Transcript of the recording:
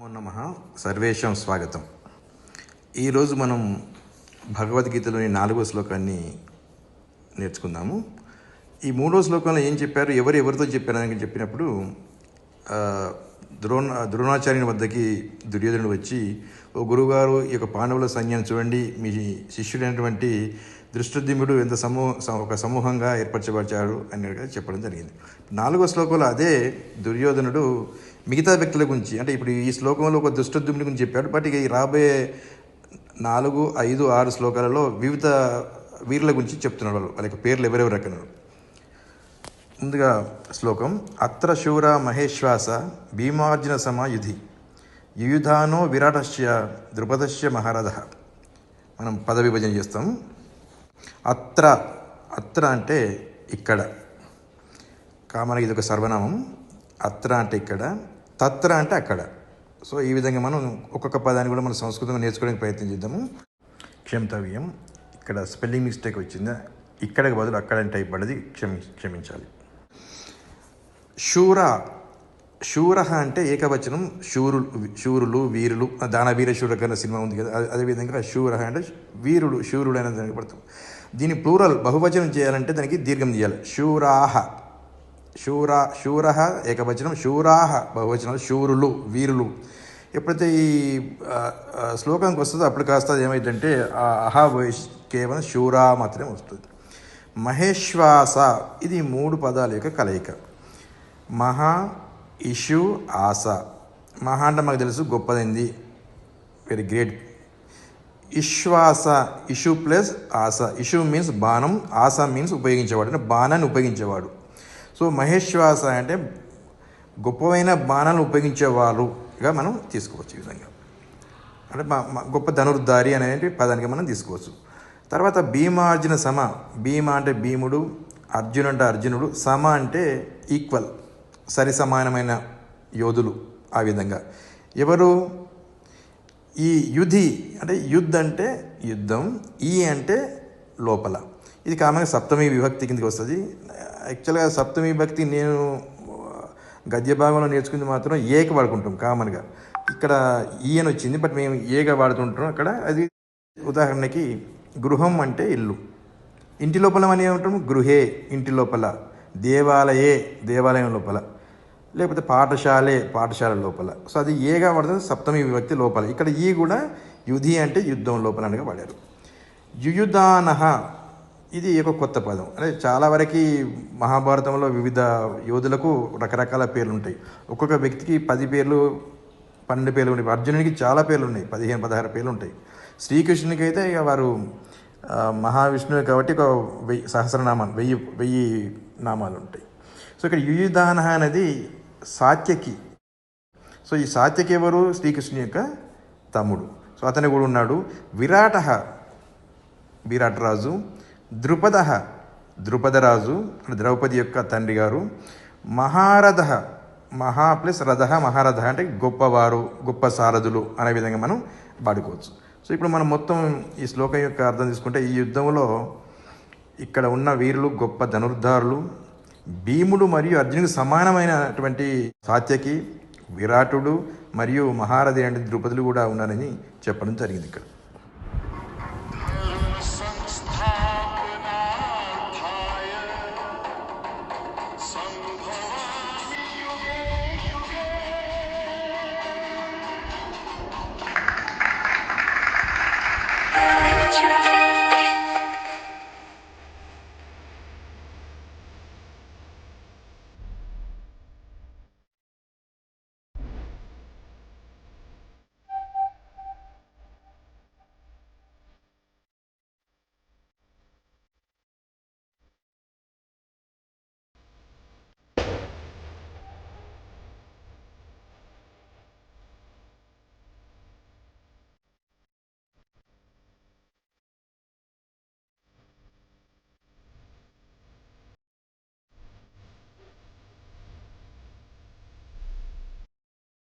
నమో నమః. సర్వేషాం స్వాగతం. ఈరోజు మనం భగవద్గీతలోని 4వ శ్లోకాన్ని నేర్చుకుందాము. ఈ 3వ శ్లోకంలో ఏం చెప్పారు, ఎవరితో చెప్పారని చెప్పినప్పుడు ద్రోణాచార్యుని వద్దకి దుర్యోధనుడు వచ్చి, ఓ గురువుగారు, ఈ యొక్క పాండవుల సైన్యాన్ని చూడండి, మీ శిష్యుడైనటువంటి దృష్టద్యుమ్నుడు ఎంత ఒక సమూహంగా ఏర్పరచబడ్డాడు అని చెప్పడం జరిగింది. 4వ శ్లోకంలో అదే దుర్యోధనుడు మిగతా వ్యక్తుల గురించి, అంటే ఇప్పుడు ఈ శ్లోకంలో ఒక దృష్టద్యుమ్నుడి గురించి చెప్పాడు, బట్ ఇక ఈ రాబోయే 4, 5, 6 శ్లోకాలలో వివిధ వీరుల గురించి చెప్తున్నాడు. వాళ్ళ యొక్క పేర్లు ఎవరెవరు అన్నారు. ముందుగా శ్లోకం: అత్ర శూర మహేశ్వాస భీమార్జున సమయుధి యుయుధానో విరాటస్య ద్రుపదస్య మహారథ. మనం పద విభజన చేస్తాం. అత్ర అంటే ఇక్కడ, కామనకి ఇది ఒక సర్వనామం. అత్ర అంటే ఇక్కడ, తత్ర అంటే అక్కడ. సో ఈ విధంగా మనం ఒక్కొక్క పదాన్ని కూడా మనం సంస్కృతంలో నేర్చుకోవడానికి ప్రయత్నం చేద్దాము. క్షమితవ్యం, ఇక్కడ స్పెల్లింగ్ మిస్టేక్ వచ్చిందా, ఇక్కడికి బదులు అక్కడ టైప్ పడ్డది, క్షమించాలి. శూర అంటే ఏకవచనం, శూరులు వీరులు. దానవీర శూరకర్ణ సినిమా ఉంది కదా, అదేవిధంగా శూర అంటే వీరుడు, శూరుడు అనేది దానికి పడతాం. దీన్ని ప్లూరల్ బహువచనం చేయాలంటే దానికి దీర్ఘం తీయాలి. శూర ఏకవచనం, శూరాహ బహువచనాలు, శూరులు వీరులు. ఎప్పుడైతే ఈ శ్లోకానికి వస్తుందో అప్పుడు కాస్త ఏమైందంటే అహా కేవలం శూరా మాత్రమే వస్తుంది. మహేశ్వాస, ఇది 3 పదాల యొక్క కలయిక. మహా, ఇషు, ఆస. మహా అంటే మాకు తెలుసు గొప్పదైంది, వెరీ గ్రేట్. ఇశ్వాస, ఇషు ప్లస్ ఆస. ఇషు మీన్స్ బాణం, ఆస మీన్స్ ఉపయోగించేవాడు, అంటే బాణాన్ని ఉపయోగించేవాడు. సో మహేశ్వాస అంటే గొప్పమైన బాణాలను ఉపయోగించేవారుగా మనం తీసుకోవచ్చు. ఈ విధంగా అంటే గొప్ప ధనుర్ధారి అనే పదానికి మనం తీసుకోవచ్చు. తర్వాత భీమార్జున సమ. భీమ అంటే భీముడు, అర్జున్ అంటే అర్జునుడు, సమ అంటే ఈక్వల్, సరి సమానమైన యోధులు. ఆ విధంగా ఎవరు? ఈ యుధి అంటే అంటే యుద్ధం, ఈ అంటే లోపల. ఇది కామన్గా సప్తమి విభక్తి కిందకి వస్తుంది. యాక్చువల్గా సప్తమి విభక్తి నేను గద్య భాగంలో నేర్చుకుంది మాత్రం ఏక వాడుకుంటాం కామన్గా. ఇక్కడ ఈ అని వచ్చింది, బట్ మేము ఏగా వాడుతుంటాం అక్కడ. అది ఉదాహరణకి గృహం అంటే ఇల్లు, ఇంటి లోపల అని ఏమంటాము గృహే, ఇంటి లోపల. దేవాలయం లోపల, లేకపోతే పాఠశాల లోపల. సో అది ఏగా వాడుతుంది, సప్తమి విభక్తి లోపల. ఇక్కడ ఈ కూడా యుధి అంటే యుద్ధం లోపల అనగా వాడారు. యుయుధానః, ఇది ఒక కొత్త పదం. అంటే చాలా వరకు మహాభారతంలో వివిధ యోధులకు రకరకాల పేర్లు ఉంటాయి. ఒక్కొక్క వ్యక్తికి 10 పేర్లు 12 పేర్లు ఉంటాయి. అర్జునుడికి చాలా పేర్లు ఉన్నాయి, 15, 16 పేర్లు ఉంటాయి. శ్రీకృష్ణునికి అయితే ఇక వారు మహావిష్ణువు కాబట్టి ఒక 1000 సహస్రనామాలు, 1000 నామాలు ఉంటాయి. సో ఇక్కడ యుయుధానః అనేది సాత్యకి. సో ఈ సాత్యకి ఎవరు? శ్రీకృష్ణుని యొక్క తమ్ముడు. సో అతను కూడా ఉన్నాడు. విరాటరాజు. ద్రుపదరాజు అంటే ద్రౌపది యొక్క తండ్రి గారు. మహారథ, మహా ప్లస్ రథ, మహారథ అంటే గొప్పవారు, గొప్ప సారథులు అనే విధంగా మనం వాడుకోవచ్చు. సో ఇప్పుడు మనం మొత్తం ఈ శ్లోకం యొక్క అర్థం తీసుకుంటే, ఈ యుద్ధంలో ఇక్కడ ఉన్న వీరులు గొప్ప ధనుర్ధారులు. భీముడు మరియు అర్జునుడికి సమానమైనటువంటి సాత్యకి, విరాటుడు మరియు మహారథి అంటే ద్రుపదులు కూడా ఉన్నారని చెప్పడం జరిగింది ఇక్కడ.